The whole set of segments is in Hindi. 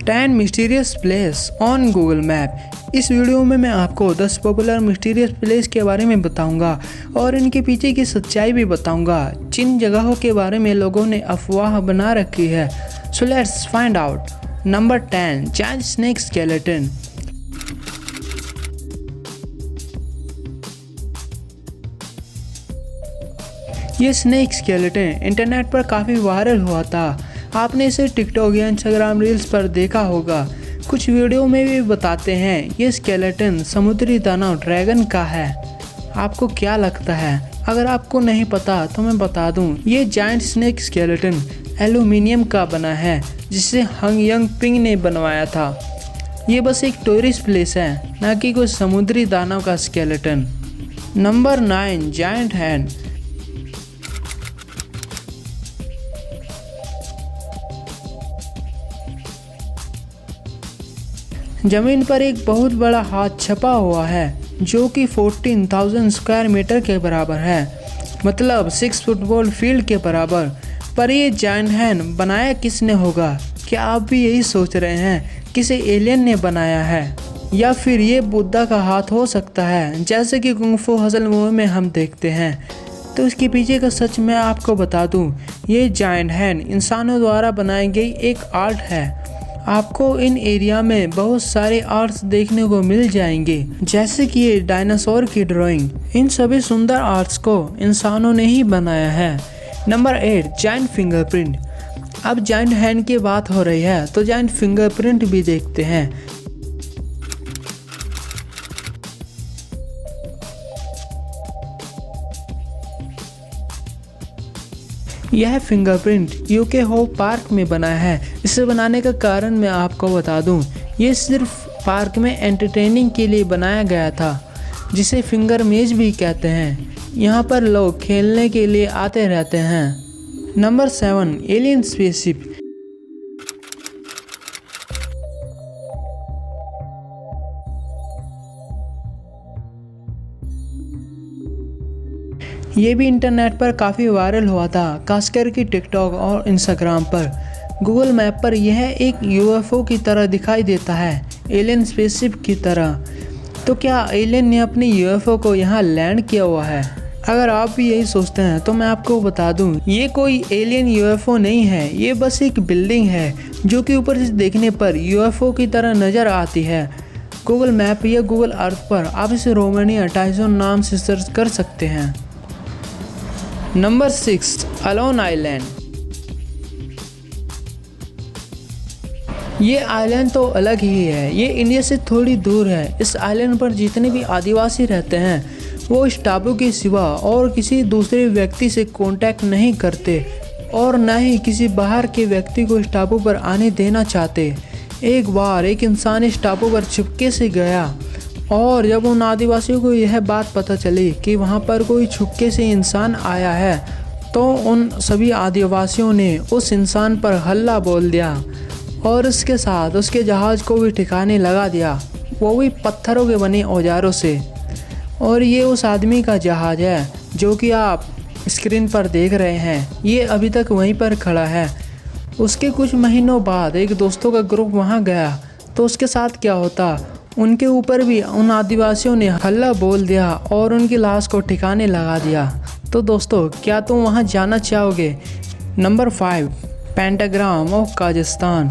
10 mysterious place on Google map. इस वीडियो में मैं आपको 10 पॉपुलर मिस्टीरियस प्लेस के बारे में बताऊंगा और इनके पीछे की सच्चाई भी बताऊंगा, जिन जगहों के बारे में लोगों ने अफवाह बना रखी है। So let's find out. Number 10, giant snake skeleton. ये स्नेक स्केलेटन इंटरनेट पर काफ़ी वायरल हुआ था। आपने इसे टिकटॉक या इंस्टाग्राम रील्स पर देखा होगा। कुछ वीडियो में भी बताते हैं ये स्केलेटन समुद्री दानव ड्रैगन का है। आपको क्या लगता है? अगर आपको नहीं पता तो मैं बता दूं, ये जायंट स्नेक स्केलेटन एल्यूमिनियम का बना है, जिसे हंग यंग पिंग ने बनवाया था। ये बस एक टूरिस्ट प्लेस है, ना कि कोई समुद्री दानव का स्केलेटन। Number 9, giant hand. जमीन पर एक बहुत बड़ा हाथ छपा हुआ है, जो कि 14,000 स्क्वायर मीटर के बराबर है, मतलब 6 फुटबॉल फील्ड के बराबर। पर ये जायंट हैंड बनाया किसने होगा? क्या आप भी यही सोच रहे हैं किसी एलियन ने बनाया है, या फिर ये बुद्धा का हाथ हो सकता है, जैसे कि कुंग फू हसल मूवी में हम देखते हैं? तो इसके पीछे का सच मैं आपको बता दूं, ये जायंट हैंड इंसानों द्वारा बनाई गई एक आर्ट है। आपको इन एरिया में बहुत सारे आर्ट्स देखने को मिल जाएंगे, जैसे कि ये डायनासोर की ड्राइंग। इन सभी सुंदर आर्ट्स को इंसानों ने ही बनाया है। Number 8, giant fingerprint. अब जायंट हैंड की बात हो रही है तो जायंट फिंगरप्रिंट भी देखते हैं। यह फिंगरप्रिंट यूके होप पार्क में बना है। इसे बनाने का कारण मैं आपको बता दूं, ये सिर्फ पार्क में एंटरटेनिंग के लिए बनाया गया था, जिसे फिंगर मेज भी कहते हैं। यहाँ पर लोग खेलने के लिए आते रहते हैं। Number 7, alien spaceship. ये भी इंटरनेट पर काफ़ी वायरल हुआ था, खासकर कि टिकटॉक और इंस्टाग्राम पर। गूगल मैप पर यह एक यूएफओ की तरह दिखाई देता है, एलियन स्पेसशिप की तरह। तो क्या एलियन ने अपनी यूएफओ को यहाँ लैंड किया हुआ है? अगर आप भी यही सोचते हैं तो मैं आपको बता दूं, ये कोई एलियन यूएफओ नहीं है। ये बस एक बिल्डिंग है, जो कि ऊपर से देखने पर यूएफओ की तरह नज़र आती है। गूगल मैप या गूगल अर्थ पर आप इसे रोमानिया टाइजोन नाम से सर्च कर सकते हैं। Number 6, alone island. ये आइलैंड तो अलग ही है, ये इंडिया से थोड़ी दूर है। इस आइलैंड पर जितने भी आदिवासी रहते हैं वो इस टापू के सिवा और किसी दूसरे व्यक्ति से कांटेक्ट नहीं करते और न ही किसी बाहर के व्यक्ति को इस टापू पर आने देना चाहते। एक बार एक इंसान इस टापू पर चुपके से गया, और जब उन आदिवासियों को यह बात पता चली कि वहाँ पर कोई छुपके से इंसान आया है, तो उन सभी आदिवासियों ने उस इंसान पर हल्ला बोल दिया और इसके साथ उसके जहाज़ को भी ठिकाने लगा दिया, वो भी पत्थरों के बने औजारों से। और ये उस आदमी का जहाज़ है जो कि आप स्क्रीन पर देख रहे हैं। ये अभी तक वहीं पर खड़ा है। उसके कुछ महीनों बाद एक दोस्तों का ग्रुप वहाँ गया, तो उसके साथ क्या होता, उनके ऊपर भी उन आदिवासियों ने हल्ला बोल दिया और उनकी लाश को ठिकाने लगा दिया। तो दोस्तों, क्या तुम वहां जाना चाहोगे? Number 5, pentagram of Kazakhstan.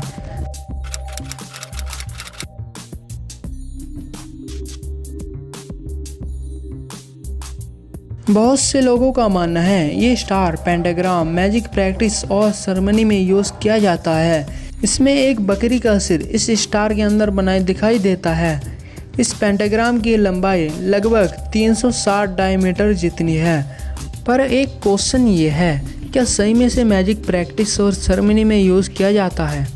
बहुत से लोगों का मानना है ये स्टार पेंटाग्राम मैजिक प्रैक्टिस और सेरेमनी में यूज़ किया जाता है। इसमें एक बकरी का सिर इस स्टार के अंदर बनाए दिखाई देता है। इस पेंटाग्राम की लंबाई लगभग 360 डायमीटर जितनी है। पर एक क्वेश्चन ये है, क्या सही में से मैजिक प्रैक्टिस और सेरेमनी में यूज़ किया जाता है?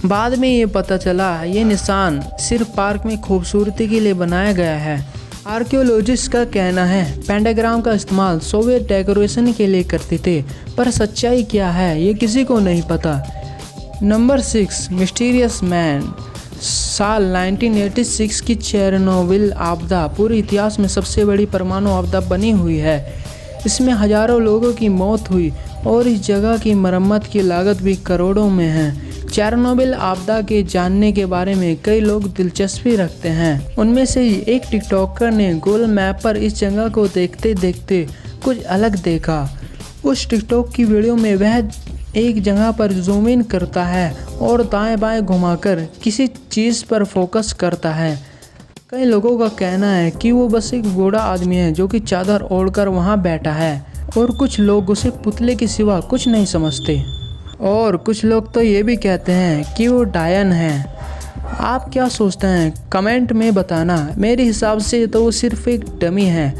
बाद में ये पता चला ये निशान सिर्फ पार्क में खूबसूरती के लिए बनाया गया है। आर्कियोलॉजिस्ट का कहना है पेंटाग्राम का इस्तेमाल सोवियत डेकोरेशन के लिए करते थे, पर सच्चाई क्या है ये किसी को नहीं पता। Number 6, mysterious man. साल 1986 की चेरनोबिल आपदा पूरे इतिहास में सबसे बड़ी परमाणु आपदा बनी हुई है। इसमें हजारों लोगों की मौत हुई और इस जगह की मरम्मत की लागत भी करोड़ों में है। चेरनोबिल आपदा के जानने के बारे में कई लोग दिलचस्पी रखते हैं। उनमें से एक टिकटॉकर ने गूगल मैप पर इस जगह को देखते देखते कुछ अलग देखा। उस टिकटॉक की वीडियो में वह एक जगह पर जूम इन करता है और दाएं बाएं घुमाकर किसी चीज़ पर फोकस करता है। कई लोगों का कहना है कि वो बस एक बूढ़ा आदमी है जो कि चादर ओढ़कर वहाँ बैठा है, और कुछ लोग उसे पुतले के सिवा कुछ नहीं समझते। और कुछ लोग तो ये भी कहते हैं कि वो डायन है। आप क्या सोचते हैं कमेंट में बताना। मेरे हिसाब से तो वो सिर्फ एक डमी है।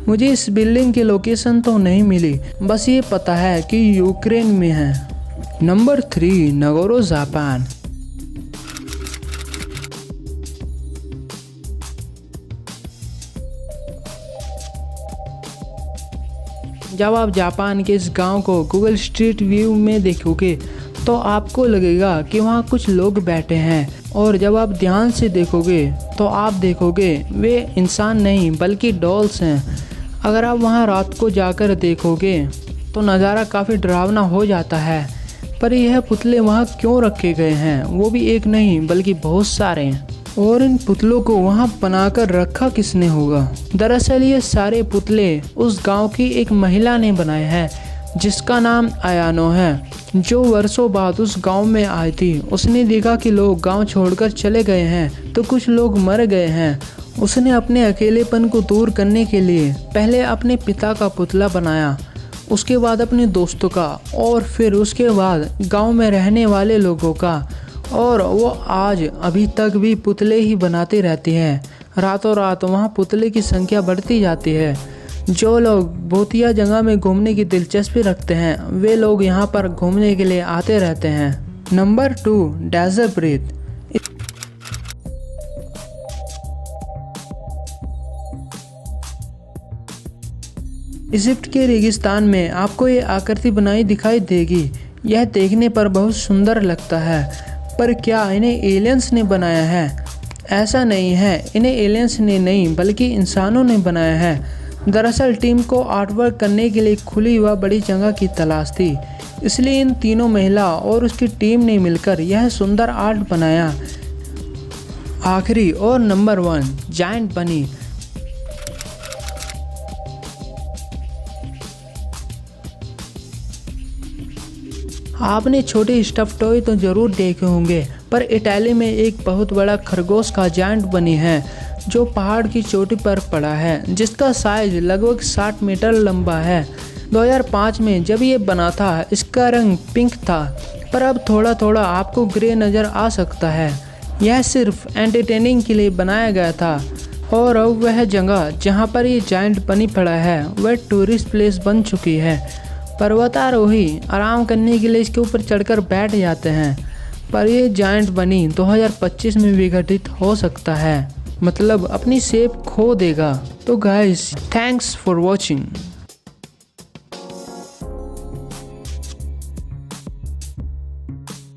मुझे इस बिल्डिंग की लोकेशन तो नहीं मिली, बस ये पता है कि यूक्रेन में है। Number 3, Nagoro Japan. जब आप जापान के इस गांव को गूगल स्ट्रीट व्यू में देखोगे तो आपको लगेगा कि वहाँ कुछ लोग बैठे हैं, और जब आप ध्यान से देखोगे तो आप देखोगे वे इंसान नहीं बल्कि डॉल्स हैं। अगर आप वहाँ रात को जाकर देखोगे तो नज़ारा काफ़ी डरावना हो जाता है। पर यह पुतले वहाँ क्यों रखे गए हैं, वो भी एक नहीं बल्कि बहुत सारे हैं। और इन पुतलों को वहाँ बनाकर रखा किसने होगा? दरअसल ये सारे पुतले उस गांव की एक महिला ने बनाए हैं जिसका नाम अयानो है, जो वर्षों बाद उस गांव में आई थी। उसने देखा कि लोग गांव छोड़कर चले गए हैं तो कुछ लोग मर गए हैं। उसने अपने अकेलेपन को दूर करने के लिए पहले अपने पिता का पुतला बनाया, उसके बाद अपने दोस्तों का, और फिर उसके बाद गाँव में रहने वाले लोगों का। और वो आज अभी तक भी पुतले ही बनाती रहती है। रातों रात वहाँ पुतले की संख्या बढ़ती जाती है। जो लोग भूतिया जगह में घूमने की दिलचस्पी रखते हैं वे लोग यहाँ पर घूमने के लिए आते रहते हैं। Number 2, desert breathe. इजिप्ट के रेगिस्तान में आपको ये आकृति बनाई दिखाई देगी। यह देखने पर बहुत सुंदर लगता है, पर क्या इन्हें एलियंस ने बनाया है? ऐसा नहीं है, इन्हें एलियंस ने नहीं बल्कि इंसानों ने बनाया है। दरअसल टीम को आर्टवर्क करने के लिए खुली हुआ बड़ी जगह की तलाश थी, इसलिए इन तीनों महिला और उसकी टीम ने मिलकर यह सुंदर आर्ट बनाया। आखिरी और नंबर 1, जायंट बनी। आपने छोटे स्टफ टॉय तो ज़रूर देखे होंगे, पर इटाली में एक बहुत बड़ा खरगोश का जायंट बनी है जो पहाड़ की चोटी पर पड़ा है, जिसका साइज लगभग 60 मीटर लंबा है। 2005 में जब ये बना था इसका रंग पिंक था, पर अब थोड़ा थोड़ा आपको ग्रे नज़र आ सकता है। यह सिर्फ एंटरटेनिंग के लिए बनाया गया था, और अब वह जगह जहाँ पर ये जायंट बनी पड़ा है वह टूरिस्ट प्लेस बन चुकी है। पर्वतारोही आराम करने के लिए इसके ऊपर चढ़कर बैठ जाते हैं, पर ये जायंट बनी 2025 में विघटित हो सकता है, मतलब अपनी शेप खो देगा। तो गाइस, थैंक्स फॉर वॉचिंग।